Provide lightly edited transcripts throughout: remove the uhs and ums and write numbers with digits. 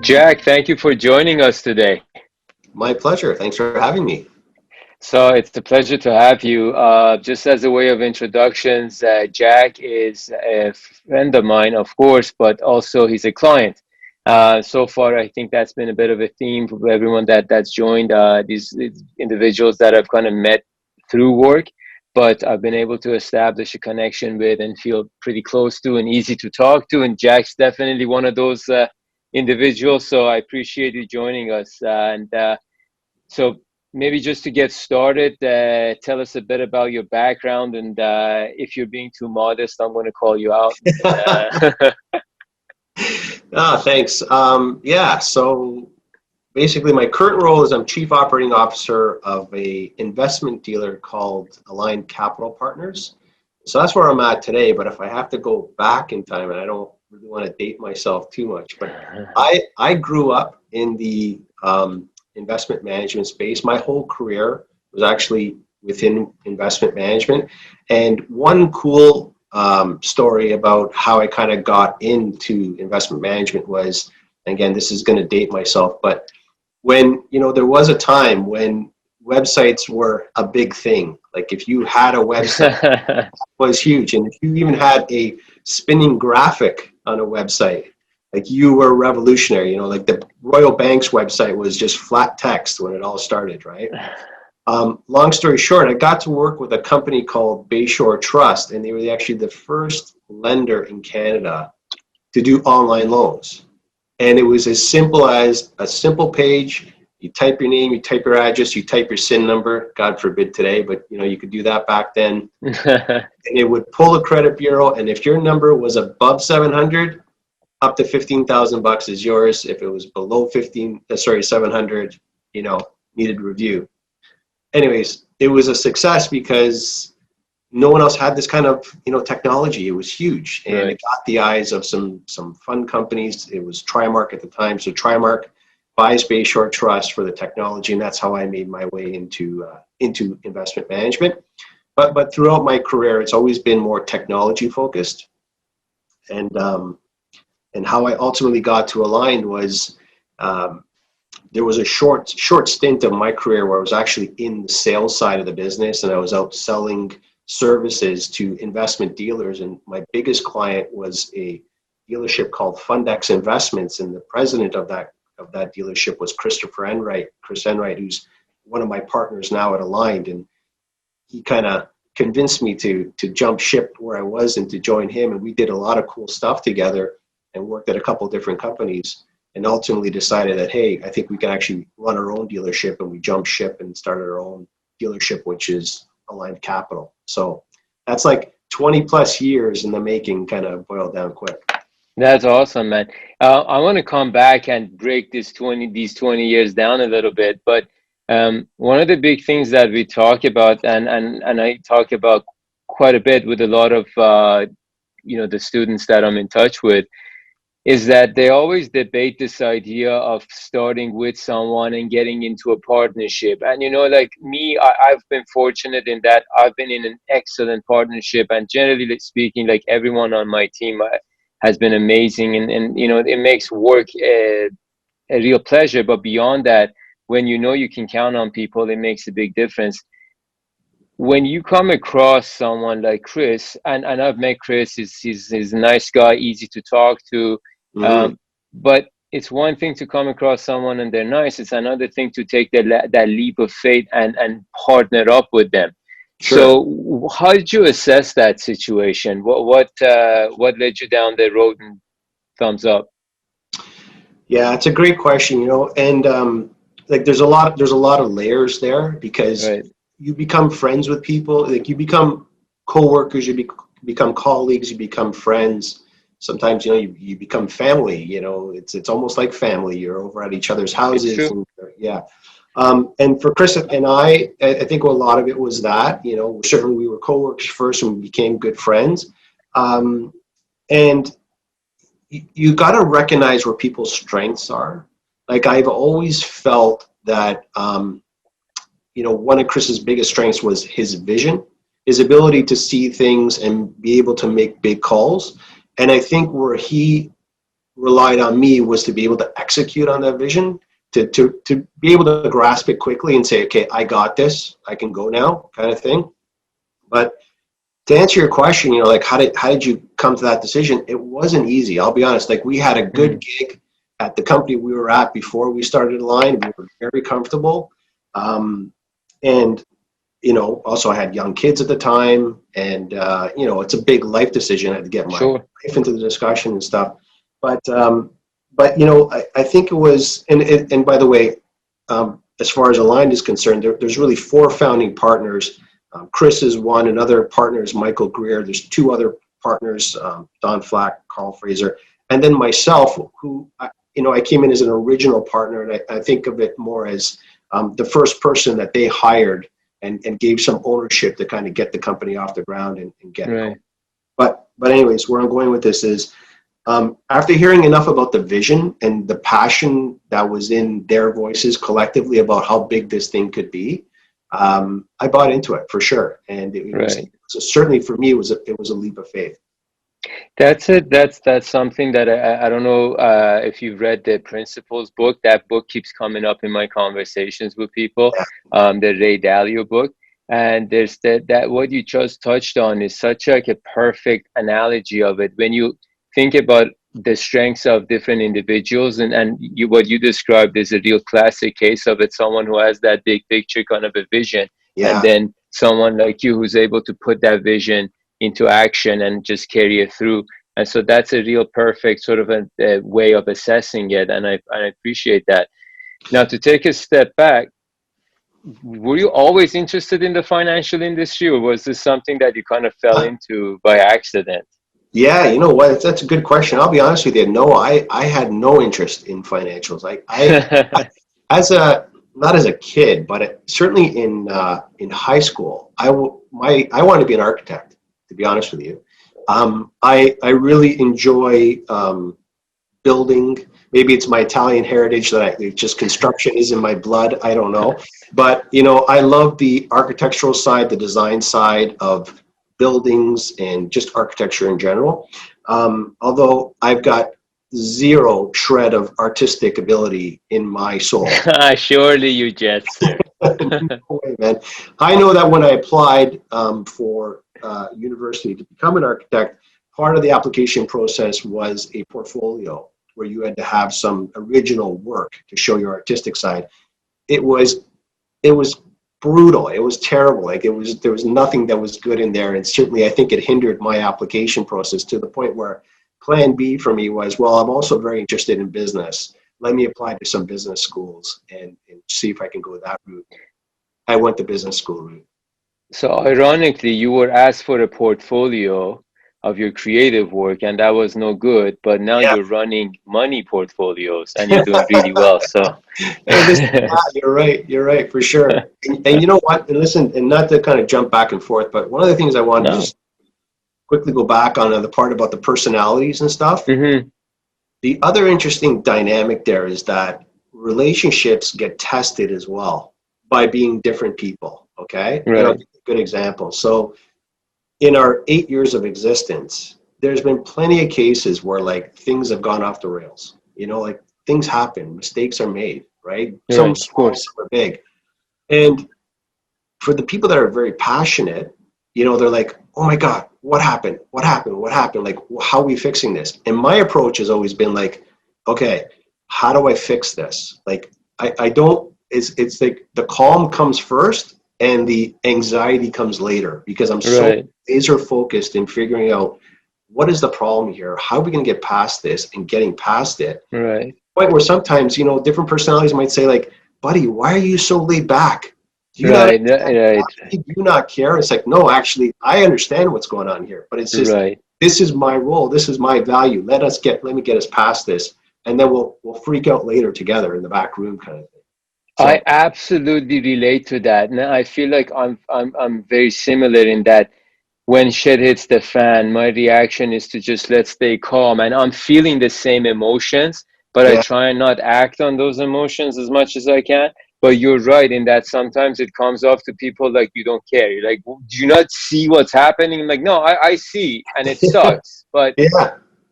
Jack, thank you for joining us today. My pleasure. Thanks for having me. So it's a pleasure to have you. Just as a way of introductions, Jack is a friend of mine, of course, but also he's a client. So far, I think that's been a bit of a theme for everyone that's joined these individuals that I've kind of met through work, but I've been able to establish a connection with and feel pretty close to and easy to talk to. And Jack's definitely one of those individuals. So I appreciate you joining us. So maybe just to get started, tell us a bit about your background, and if you're being too modest, I'm going to call you out. Thanks. So basically my current role is I'm Chief Operating Officer of a investment dealer called Aligned Capital Partners. So that's where I'm at today, but if I have to go back in time, and I don't really want to date myself too much, but I grew up in the investment management space. My whole career was actually within investment management. And one cool story about how I kind of got into investment management was, again, this is going to date myself, but when, there was a time when websites were a big thing. Like if you had a website, it was huge. And if you even had a spinning graphic on a website, like you were revolutionary. Like the Royal Bank's website was just flat text when it all started, right? Long story short, I got to work with a company called Bayshore Trust, and they were actually the first lender in Canada to do online loans. And it was as simple as a simple page. You type your name, you type your address, you type your SIN number. God forbid today, but you could do that back then. And it would pull a credit bureau, and if your number was above 700, up to $15,000 is yours. If it was below 700, needed review. Anyways, it was a success because no one else had this kind of, technology. It was huge, and Right. it got the eyes of some fund companies. It was Trimark at the time. So Trimark buys Bayshore Trust for the technology, and that's how I made my way into investment management. But throughout my career, it's always been more technology focused. And how I ultimately got to Aligned was there was a short stint of my career where I was actually in the sales side of the business, and I was out selling services to investment dealers. And my biggest client was a dealership called Fundex Investments, and the president of that dealership was Chris Enright, who's one of my partners now at Aligned, and he kind of convinced me to jump ship where I was and to join him, and we did a lot of cool stuff together and worked at a couple different companies, and ultimately decided that, hey, I think we can actually run our own dealership, and we jumped ship and started our own dealership, which is Aligned Capital. So that's like 20 plus years in the making, kind of boiled down quick. That's awesome, man. I want to come back and break these 20 years down a little bit, but one of the big things that we talk about, and I talk about quite a bit with a lot of the students that I'm in touch with, is that they always debate this idea of starting with someone and getting into a partnership. And like me, I've been fortunate in that I've been in an excellent partnership, and generally speaking, like everyone on my team has been amazing, and it makes work a real pleasure. But beyond that, when you can count on people, it makes a big difference. When you come across someone like Chris, and I've met Chris, he's a nice guy, easy to talk to. Mm-hmm. But it's one thing to come across someone and they're nice. It's another thing to take that leap of faith and partner up with them. Sure. So how did you assess that situation? What led you down the road and thumbs up? Yeah, it's a great question, and like there's a lot of layers there, because Right. you become friends with people, like you become co-workers, become colleagues, you become friends. Sometimes you become family. It's almost like family. You're over at each other's It's houses, true. and yeah. And for Chris and I think a lot of it was that, certainly we were co-workers first, and we became good friends. And you got to recognize where people's strengths are. Like I've always felt that, one of Chris's biggest strengths was his vision, his ability to see things and be able to make big calls. And I think where he relied on me was to be able to execute on that vision, to be able to grasp it quickly and say, okay, I got this, I can go now, kind of thing. But to answer your question, like how did you come to that decision? It wasn't easy. I'll be honest. Like, we had a good gig at the company we were at before we started Align. We were very comfortable, and also I had young kids at the time, and it's a big life decision. I had to get my Sure. wife into the discussion and stuff. But I think it was, and by the way, as far as Align is concerned, there's really four founding partners. Chris is one. Another partner is Michael Greer. There's two other partners, Don Flack, Carl Fraser, and then myself, who I came in as an original partner, and I think of it more as the first person that they hired and gave some ownership to kind of get the company off the ground and get it going. But anyways, where I'm going with this is, after hearing enough about the vision and the passion that was in their voices collectively about how big this thing could be, I bought into it for sure. And it was certainly, for me, it was a leap of faith. That's it. That's something that I don't know if you've read the Principles book. That book keeps coming up in my conversations with people. The Ray Dalio book, and there's that what you just touched on is such like a perfect analogy of it. When you think about the strengths of different individuals, and what you described is a real classic case of it. Someone who has that big picture kind of a vision, and then someone like you who's able to put that vision into action and just carry it through. And so that's a real perfect sort of a way of assessing it. And I appreciate that. Now, to take a step back, were you always interested in the financial industry, or was this something that you kind of fell into by accident? Yeah, you know what? That's a good question. I'll be honest with you. No, I had no interest in financials. I not as a kid, but certainly in high school, I wanted to be an architect. To be honest with you, I really enjoy building. Maybe it's my Italian heritage that just construction is in my blood. I don't know, but I love the architectural side, the design side of buildings, and just architecture in general. Although I've got zero shred of artistic ability in my soul. Surely you jest, sir. No way, man. I know that when I applied for university to become an architect, part of the application process was a portfolio where you had to have some original work to show your artistic side. It was brutal. It was terrible. Like, there was nothing that was good in there, and certainly I think it hindered my application process to the point where plan B for me was, well, I'm also very interested in business. Let me apply to some business schools and see if I can go that route. I went the business school route. So ironically, you were asked for a portfolio of your creative work, and that was no good. But now you're running money portfolios, and you're doing really well. So you're right for sure. And you know what? And listen, and not to kind of jump back and forth, but one of the things I wanted to just quickly go back on the part about the personalities and stuff. The other interesting dynamic there is that relationships get tested as well by being different people. Okay, good example. So in our 8 years of existence, there's been plenty of cases where like things have gone off the rails. Like things happen, mistakes are made, right? Some small, some are big. And for the people that are very passionate, they're like, oh my God, what happened? What happened? What happened? Like, how are we fixing this? And my approach has always been like, okay, how do I fix this? Like, I don't, it's like the calm comes first and the anxiety comes later, because I'm so laser focused in figuring out what is the problem here? How are we going to get past this and getting past it? Right. Point where sometimes, different personalities might say like, buddy, why are you so laid back? Do you not care? It's like, no, actually, I understand what's going on here, but it's just, this is my role. This is my value. Let me get us past this. And then we'll freak out later together in the back room kind of thing. So, I absolutely relate to that. And I feel like I'm very similar in that when shit hits the fan, my reaction is to just let's stay calm. And I'm feeling the same emotions, but I try and not act on those emotions as much as I can. But you're right in that sometimes it comes off to people like you don't care. You're like, do you not see what's happening? I'm like, no, I see, and it sucks. But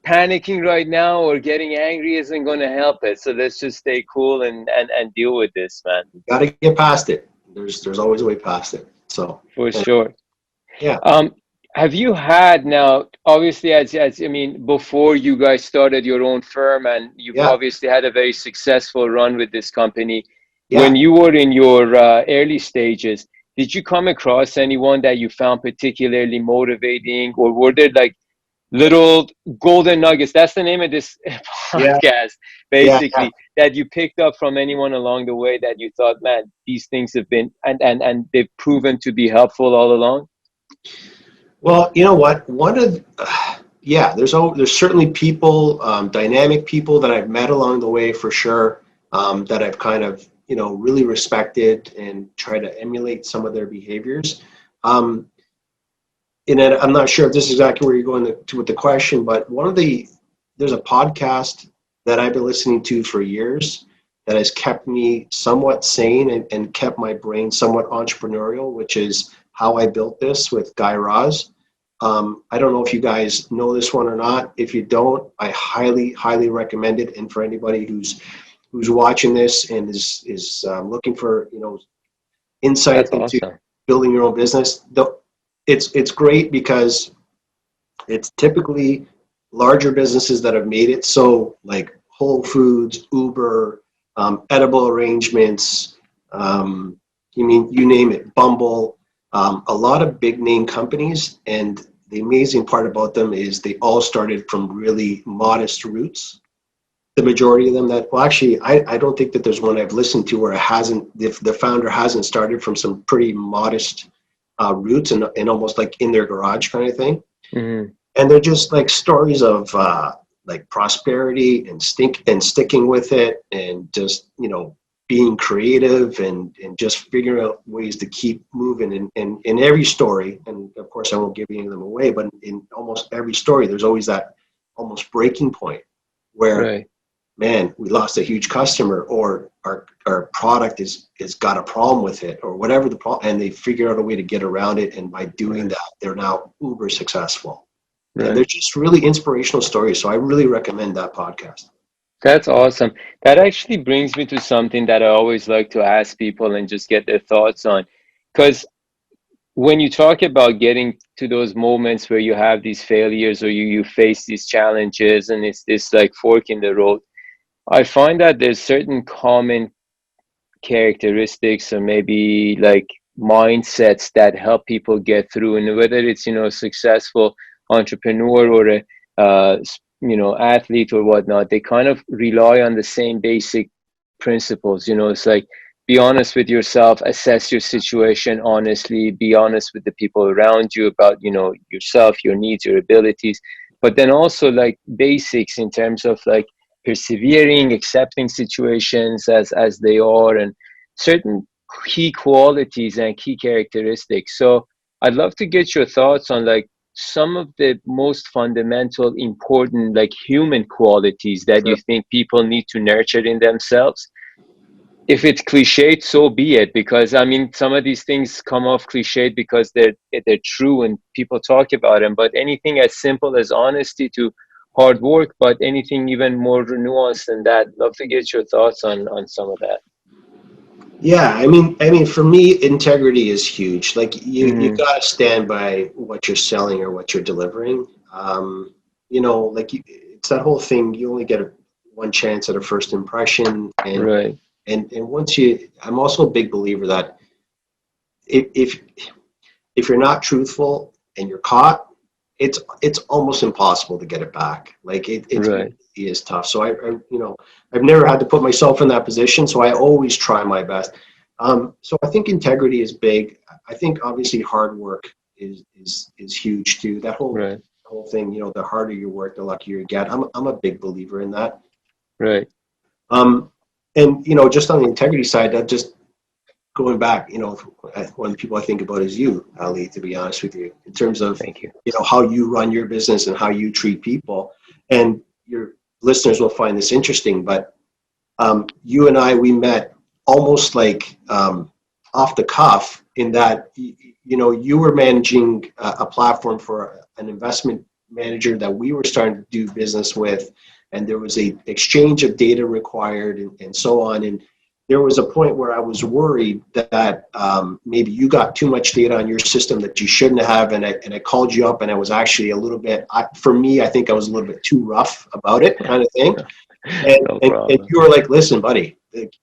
panicking right now or getting angry isn't going to help it. So let's just stay cool and deal with this, man. You got to get past it. There's always a way past it. So For sure. yeah, Um, have you had now, obviously, as I mean, before you guys started your own firm and you've yeah, obviously had a very successful run with this company, when yeah. you were in your early stages, did you come across anyone that you found particularly motivating, or were there like little golden nuggets? That's the name of this Yeah, podcast, yeah, yeah. basically, that you picked up from anyone along the way that you thought, man, these things have been and they've proven to be helpful all along. Well, you know what? Yeah, there's certainly people, dynamic people that I've met along the way for sure, that I've kind of really respected and try to emulate some of their behaviors. Um, and I'm not sure if this is exactly where you're going to with the question, but there's a podcast that I've been listening to for years that has kept me somewhat sane and kept my brain somewhat entrepreneurial, which is How I Built This with Guy Raz. I don't know if you guys know this one or not. If you don't, I highly, highly recommend it. And for anybody who's watching this and is looking for insight That's into awesome. building your own business, it's great because it's typically larger businesses that have made it. So like Whole Foods, Uber, edible arrangements, you name it, Bumble, a lot of big name companies. And the amazing part about them is they all started from really modest roots. The majority of them actually, I don't think that there's one I've listened to where the founder hasn't started from some pretty modest roots and almost like in their garage kind of thing. Mm-hmm. And they're just like stories of like prosperity and sticking with it, and just being creative and just figuring out ways to keep moving. And in every story, and of course I won't give any of them away, but in almost every story there's always that almost breaking point where, Right. man, we lost a huge customer, or our product is got a problem with it, or whatever the problem, and they figure out a way to get around it, and by doing Right. that they're now uber successful. And they're Right. just really inspirational stories. So I really recommend that podcast. That's awesome. That actually brings me to something that I always like to ask people and just get their thoughts on. Because when you talk about getting to those moments where you have these failures or you face these challenges and it's this like fork in the road, I find that there's certain common characteristics or maybe like mindsets that help people get through, and whether it's a successful entrepreneur or a athlete or whatnot, they kind of rely on the same basic principles. It's like, be honest with yourself, assess your situation honestly, be honest with the people around you about yourself, your needs, your abilities, but then also like basics in terms of like persevering, accepting situations as they are, and certain key qualities and key characteristics. So I'd love to get your thoughts on like some of the most fundamental, important, like human qualities that you Sure. think people need to nurture in themselves. If it's cliched, so be it, because I mean some of these things come off cliched because they're true and people talk about them. But anything as simple as honesty to hard work, but anything even more nuanced than that, love to get your thoughts on some of that. Yeah, I mean, for me, integrity is huge. Like you Mm-hmm. got to stand by what you're selling or what you're delivering. It's that whole thing. You only get one chance at a first impression, and Right. and once you, I'm also a big believer that if if you're not truthful and you're caught, it's almost impossible to get it back. Like it really Right. is tough. So I've never had to put myself in that position. So I always try my best. So I think integrity is big. I think obviously hard work is huge too. That Right. whole thing. The harder you work, the luckier you get. I'm a big believer in that. Right. Um, and just on the integrity side, that just going back, one of the people I think about is you, Ali, to be honest with you, in terms of, Thank you. how you run your business and how you treat people. And your listeners will find this interesting, but you and I, we met almost like off the cuff in that, you were managing a platform for an investment manager that we were starting to do business with, and there was a exchange of data required and so on. And there was a point where I was worried that maybe you got too much data on your system that you shouldn't have. And I called you up, and I was actually a little bit, for me, I think I was a little bit too rough about it, kind of thing. And you were like, listen, buddy, like,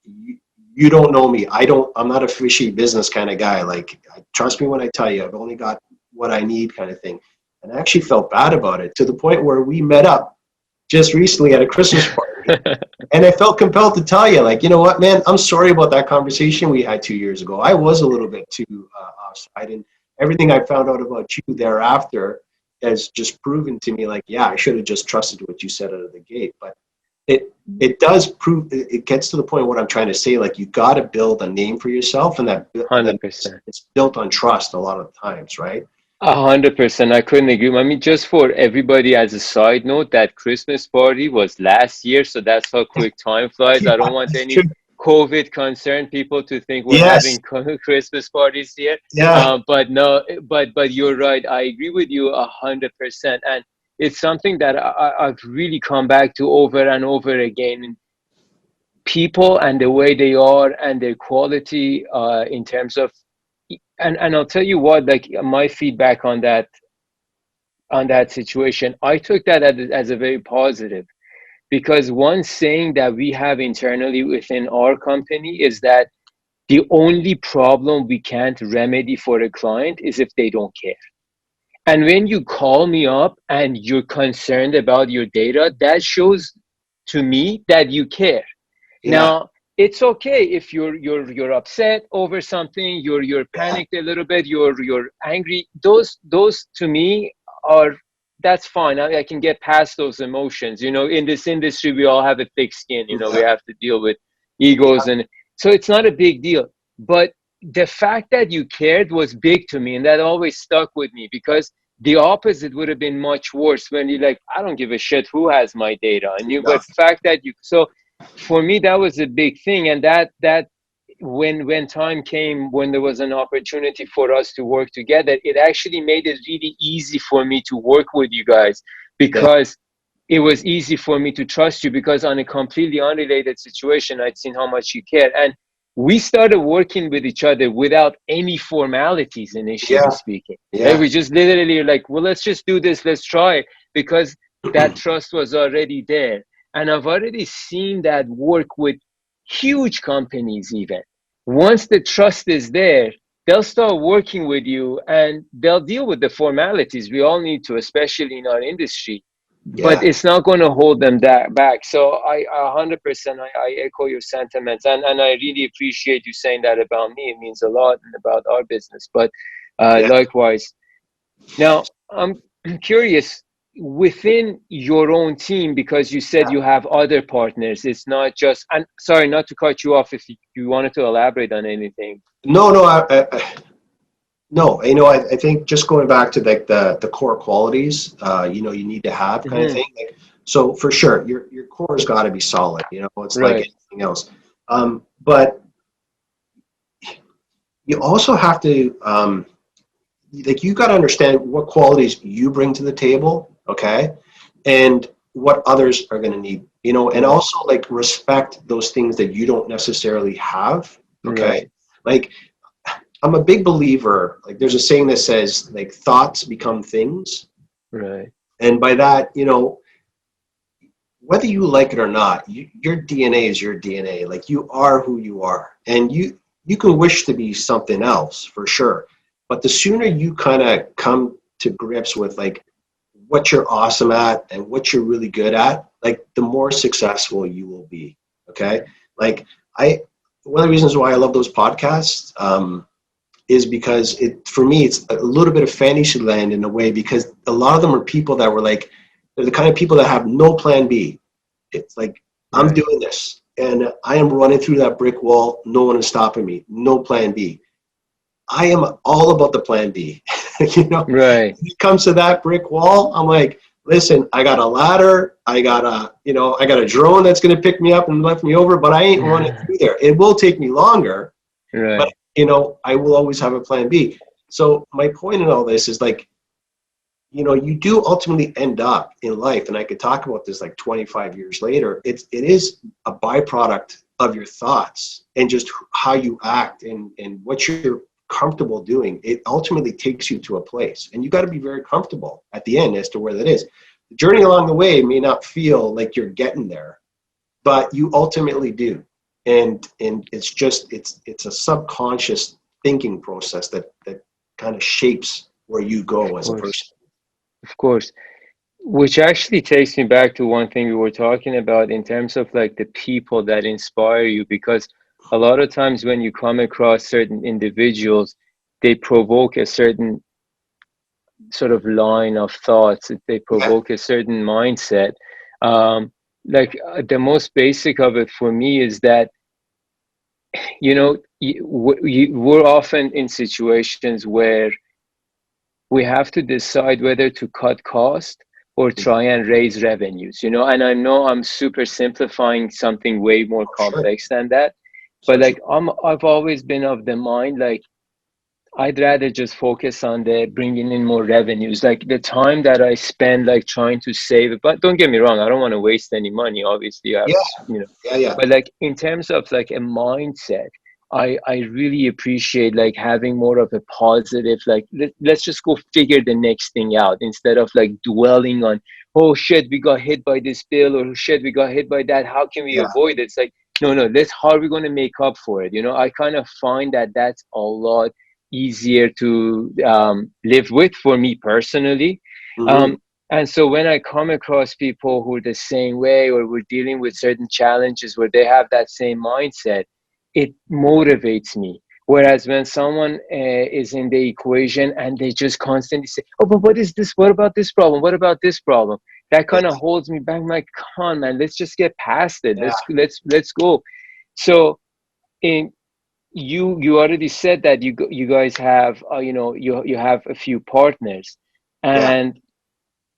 you don't know me. I'm not a fishy business kind of guy. Like, trust me when I tell you, I've only got what I need, kind of thing. And I actually felt bad about it, to the point where we met up just recently at a Christmas party. And I felt compelled to tell you, like, you know what, man, I'm sorry about that conversation we had 2 years ago. I was a little bit too offside, and everything I found out about you thereafter has just proven to me, like, yeah, I should have just trusted what you said out of the gate. But it does prove, it gets to the point of what I'm trying to say, like, you got to build a name for yourself, and that 100%. it's built on trust a lot of times, right? 100%. I couldn't agree. I mean, just for everybody as a side note, that Christmas party was last year, so that's how quick time flies. I don't want any COVID concerned people to think we're having Christmas parties here. Yeah. But no, but you're right. I agree with you 100%, and it's something that I've really come back to over and over again. People and the way they are and their quality in terms of. And I'll tell you what, like, my feedback on that situation, I took that as a very positive, because one saying that we have internally within our company is that the only problem we can't remedy for a client is if they don't care. And when you call me up and you're concerned about your data, that shows to me that you care. Yeah. Now, it's okay if you're upset over something, you're panicked a little bit, you're angry. Those to me are, that's fine. I can get past those emotions. You know, in this industry, we all have a thick skin. You know, we have to deal with egos, and so it's not a big deal. But the fact that you cared was big to me, and that always stuck with me, because the opposite would have been much worse, when you're like, I don't give a shit who has my data, and you. But the fact that you so. For me, that was a big thing, and that when time came, when there was an opportunity for us to work together, it actually made it really easy for me to work with you guys, because it was easy for me to trust you, because on a completely unrelated situation, I'd seen how much you care, and we started working with each other without any formalities, initially speaking. Like, we just literally like, well, let's just do this, let's try, because that trust was already there. And I've already seen that work with huge companies even. Once the trust is there, they'll start working with you, and they'll deal with the formalities. We all need to, especially in our industry. But it's not going to hold them back. So I 100%, I echo your sentiments. And I really appreciate you saying that about me. It means a lot, and about our business. But likewise. Now, I'm curious, within your own team, because you said you have other partners, it's not just, and sorry, not to cut you off, if you wanted to elaborate on anything. No, I think just going back to like the core qualities, you need to have, kind of thing. Like, so for sure, your core has got to be solid. You know, it's like anything else. But you also have to, like, you got to understand what qualities you bring to the table. Okay. And what others are going to need, and also, like, respect those things that you don't necessarily have. Okay. Like, I'm a big believer, like, there's a saying that says, like, thoughts become things. Right. And by that, whether you like it or not, your DNA is your DNA. Like, you are who you are, and you can wish to be something else, for sure. But the sooner you kind of come to grips with, like, what you're awesome at and what you're really good at, like, the more successful you will be. Okay. Like, one of the reasons why I love those podcasts, is because for me, it's a little bit of fantasy land in a way, because a lot of them are people that were like, they're the kind of people that have no plan B. It's like, I'm doing this and I am running through that brick wall. No one is stopping me. No plan B. I am all about the plan B. Right. When it comes to that brick wall, I'm like, listen, I got a ladder. I got a drone that's going to pick me up and lift me over, but I ain't running through there. It will take me longer, but I will always have a plan B. So my point in all this is, like, you do ultimately end up in life, and I could talk about this like 25 years later, it is a byproduct of your thoughts and just how you act and what you're comfortable doing. It ultimately takes you to a place, and you got to be very comfortable at the end as to where that is. The journey along the way may not feel like you're getting there, but you ultimately do. And it's just, it's a subconscious thinking process that kind of shapes where you go as a person. Of course. Which actually takes me back to one thing we were talking about in terms of like the people that inspire you, because a lot of times when you come across certain individuals, they provoke a certain sort of line of thoughts, they Yeah, provoke a certain mindset. The most basic of it for me is that, we're often in situations where we have to decide whether to cut cost or try and raise revenues, and I know I'm super simplifying something way more sure. complex than that, but So true. like I've always been of the mind, like I'd rather just focus on the bringing in more revenues, like the time that I spend like trying to save it. But don't get me wrong, I don't want to waste any money, obviously. Yeah, yeah. But like in terms of like a mindset, I really appreciate like having more of a positive, like let's just go figure the next thing out instead of like dwelling on, oh shit, we got hit by this bill, or shit, we got hit by that, how can we Yeah, avoid it? It's like, no, let's, how are we going to make up for it? I kind of find that that's a lot easier to live with for me personally. hmm, Um, and so when I come across people who are the same way, or we're dealing with certain challenges where they have that same mindset, it motivates me. Whereas when someone is in the equation and they just constantly say, "Oh, but what is this? What about this problem? What about this problem?" That yeah, kind of holds me back. I'm like, "Come on, man, let's just get past it. yeah, Let's go." So, in you already said that you guys have you have a few partners, yeah. and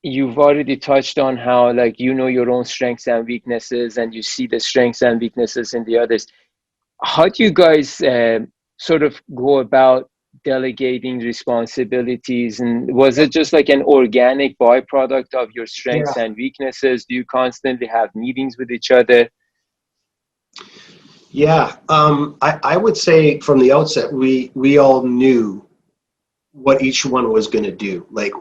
you've already touched on how, like, your own strengths and weaknesses, and you see the strengths and weaknesses in the others. How do you guys sort of go about delegating responsibilities, and was it just like an organic byproduct of your Yeah. strengths and weaknesses? Do you constantly have meetings with each other? Yeah, I would say from the outset, we all knew what each one was going to do. Like,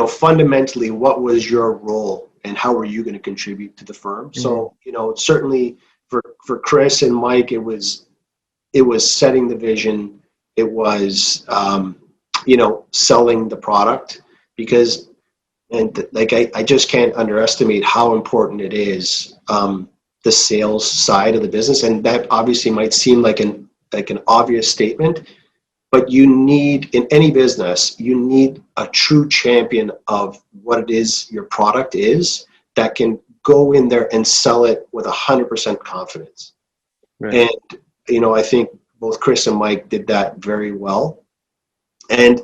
fundamentally, what was your role and how were you going to contribute to the firm? Mm-hmm. So, certainly for Chris and Mike, it was setting the vision. It was, selling the product, because, and like, I just can't underestimate how important it is, the sales side of the business. And that obviously might seem like an obvious statement, but you need, in any business, you need a true champion of what it is your product is, that can go in there and sell it with 100% confidence. Right. And, I think both Chris and Mike did that very well. And,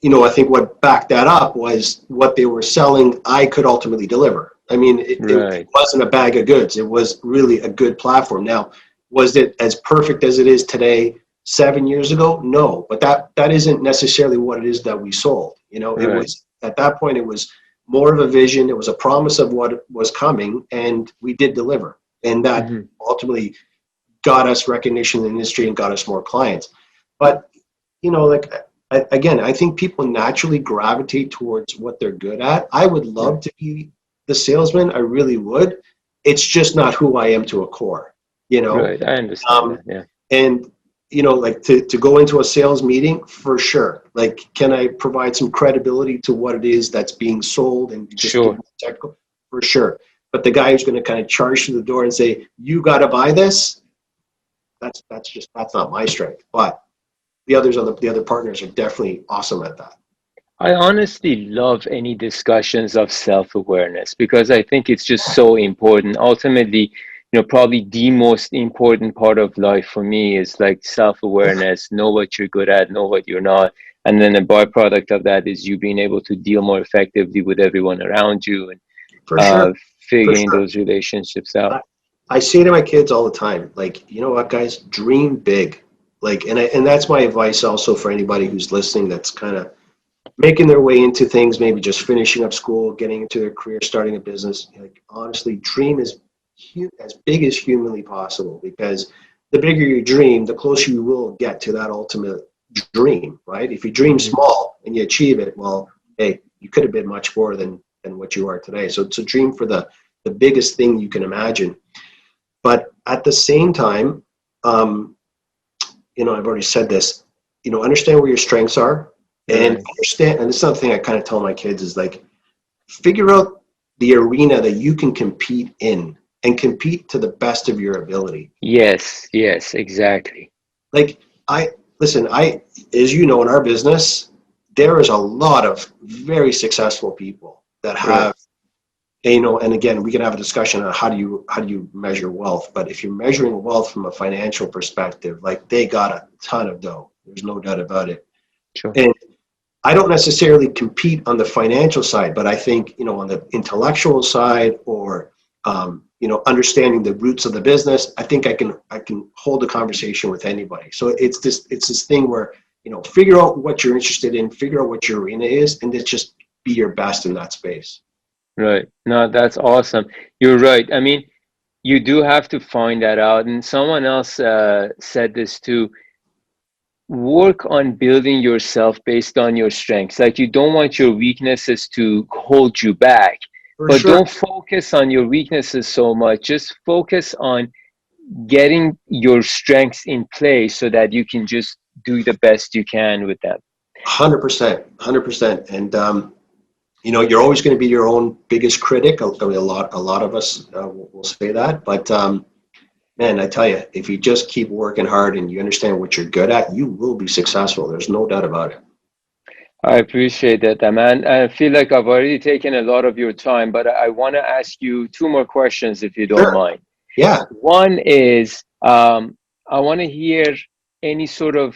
I think what backed that up was what they were selling, I could ultimately deliver. I mean, it Right. wasn't a bag of goods. It was really a good platform. Now, was it as perfect as it is today 7 years ago? No, but that isn't necessarily what it is that we sold. It Right. was, at that point, it was more of a vision. It was a promise of what was coming, and we did deliver. And that Mm-hmm. ultimately got us recognition in the industry and got us more clients. But, like, again, I think people naturally gravitate towards what they're good at. I would love Right. to be the salesman. I really would. It's just not who I am to a core, you know? Right. I understand Um, that. Yeah. and, like, to go into a sales meeting, for sure. Like, can I provide some credibility to what it is that's being sold and just give Sure. me technical? For sure. But the guy who's going to kind of charge through the door and say, you got to buy this, that's not my strength. But the other partners are definitely awesome at that. I honestly love any discussions of self-awareness because I think it's just so important. Ultimately, probably the most important part of life for me is like Yeah, self-awareness, know what you're good at, know what you're not. And then a byproduct of that is you being able to deal more effectively with everyone around you, and for sure, for figuring sure. those relationships out. I say to my kids all the time, like, you know what, guys, dream big. Like, and that's my advice also for anybody who's listening that's kind of making their way into things, maybe just finishing up school, getting into their career, starting a business. Like, honestly, dream as big as humanly possible, because the bigger you dream, the closer you will get to that ultimate dream, right? If you dream Mhm. small and you achieve it, well, hey, you could have been much more than what you are today. So it's a dream for the biggest thing you can imagine. But at the same time, um, I've already said this, understand where your strengths are, and Right. understand, and this is another thing I kind of tell my kids is like, figure out the arena that you can compete in and compete to the best of your ability. Yes, yes, exactly. Like, as you know, in our business, there is a lot of very successful people that Right. have, and again, we can have a discussion on how do you measure wealth. But if you're measuring wealth from a financial perspective, like, they got a ton of dough. There's no doubt about it. Sure. And I don't necessarily compete on the financial side, but I think, on the intellectual side, or understanding the roots of the business, I think I can hold a conversation with anybody. So it's this thing where, figure out what you're interested in, figure out what your arena is, and just be your best in that space. Right. No, that's awesome. You're right. I mean, you do have to find that out. And someone else said this too. Work on building yourself based on your strengths. Like, you don't want your weaknesses to hold you back, For but sure. don't focus on your weaknesses so much. Just focus on getting your strengths in place so that you can just do the best you can with them. 100%, 100%. And you're always going to be your own biggest critic. A lot of us will say that, but man, I tell you, if you just keep working hard and you understand what you're good at, you will be successful. There's no doubt about it. I appreciate that, man. I feel like I've already taken a lot of your time, but I want to ask you two more questions if you don't Sure. mind. Yeah. One is, I want to hear any sort of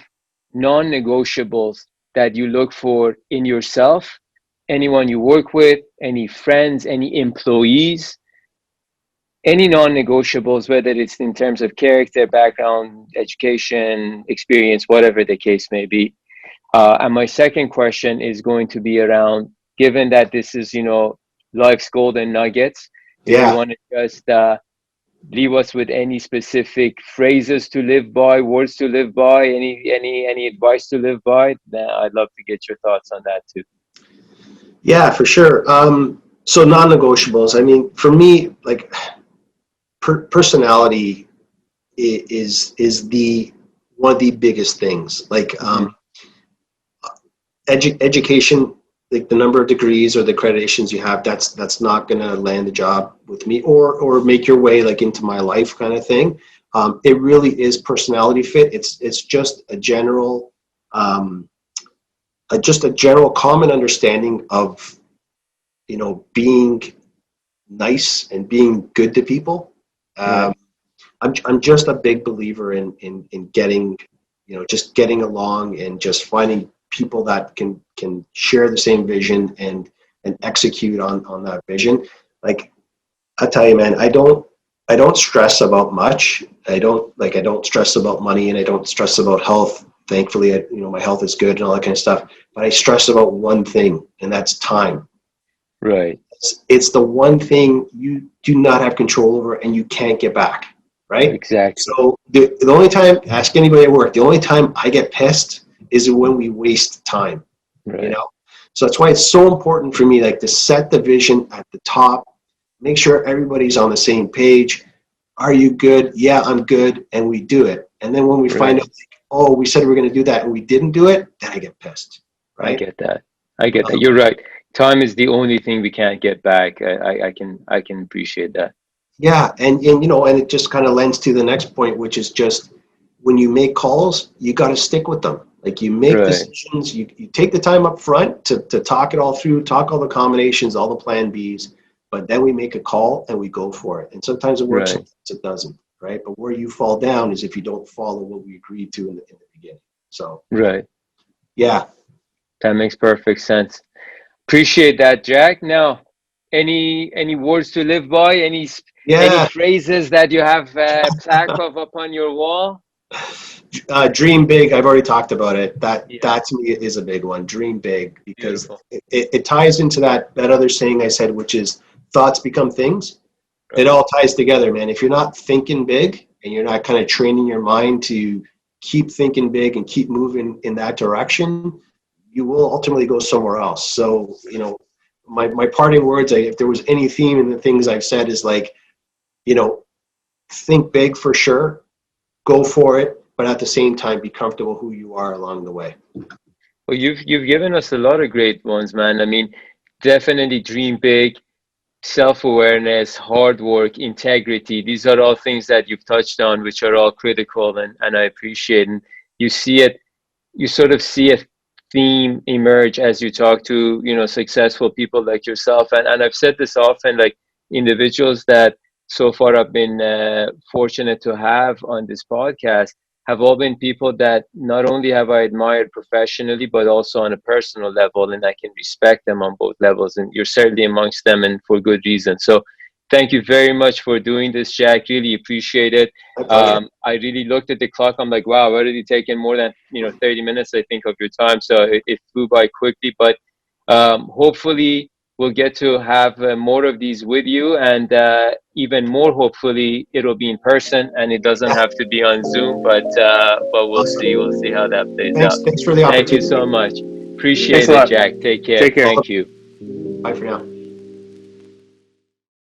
non-negotiables that you look for in yourself, anyone you work with, any friends, any employees, any non-negotiables, whether it's in terms of character, background, education, experience, whatever the case may be. And my second question is going to be around, given that this is, life's golden nuggets, if you Yeah. want to just leave us with any specific phrases to live by, words to live by, any advice to live by, then I'd love to get your thoughts on that too. Yeah, for sure. So non-negotiables. I mean, for me, like, personality is the one of the biggest things. Like, Hmm. education, like the number of degrees or the accreditations you have, that's not going to land the job with me, or make your way like into my life, kind of thing. It really is personality fit. It's just a general, um, just a general common understanding of, being nice and being good to people. Right, Um, I'm just a big believer in getting, just getting along and just finding people that can share the same vision and execute on that vision. Like, I tell you, man, I don't stress about much. I don't stress about money, and I don't stress about health. Thankfully, my health is good and all that kind of stuff. But I stress about one thing, and that's time. right, It's the one thing you do not have control over and you can't get back, right? exactly, So the only time, ask anybody at work, the only time I get pissed is when we waste time, you right, know? So that's why it's so important for me, like, to set the vision at the top, make sure everybody's on the same page. Are you good? Yeah, I'm good. And we do it. And then when we find out, right. like, oh, we said we are going to do that and we didn't do it, then I get pissed, I right? get that. I get that. Um, You're right. Time is the only thing we can't get back. I can appreciate that. Yeah, and it just kind of lends to the next point, which is just, when you make calls, you got to stick with them. Like, you make Right, decisions, you take the time up front to talk it all through, talk all the combinations, all the plan Bs, but then we make a call and we go for it. And sometimes it works, right, sometimes it doesn't, right? But where you fall down is if you don't follow what we agreed to in the beginning. So, right. yeah, That makes perfect sense. Appreciate that, Jack. Now, any words to live by? Any yeah. phrases that you have plaque of upon your wall? Dream big. I've already talked about it. Yeah, That to me is a big one. Dream big, because beautiful. it ties into that other saying I said, which is thoughts become things. It Right. all ties together, man. If you're not thinking big and you're not kind of training your mind to keep thinking big and keep moving in that direction, you will ultimately go somewhere else. So, my parting words, if there was any theme in the things I've said, is like, you know, think big for sure, go for it, but at the same time, be comfortable who you are along the way. Well, you've given us a lot of great ones, man. I mean, definitely dream big, self-awareness, hard work, integrity. These are all things that you've touched on, which are all critical, and I appreciate. And you see it, you sort of see a theme emerge as you talk to, successful people like yourself. And I've said this often, like individuals that so far I've been fortunate to have on this podcast have all been people that not only have I admired professionally, but also on a personal level, and I can respect them on both levels. And you're certainly amongst them, and for good reason. So thank you very much for doing this, Jack. Really appreciate it. My pleasure. I really looked at the clock. I'm like, wow, already taken more than 30 minutes, I think, of your time. So it flew by quickly. But hopefully, we'll get to have more of these with you, and even more. Hopefully, it'll be in person, and it doesn't Yeah, have to be on Zoom. But we'll see. awesome. We'll see how that plays Thanks, out. thanks for the Thank you opportunity. so much. Thanks Appreciate a it, lot. Jack. Take care. Take care. Thank you. Bye for now.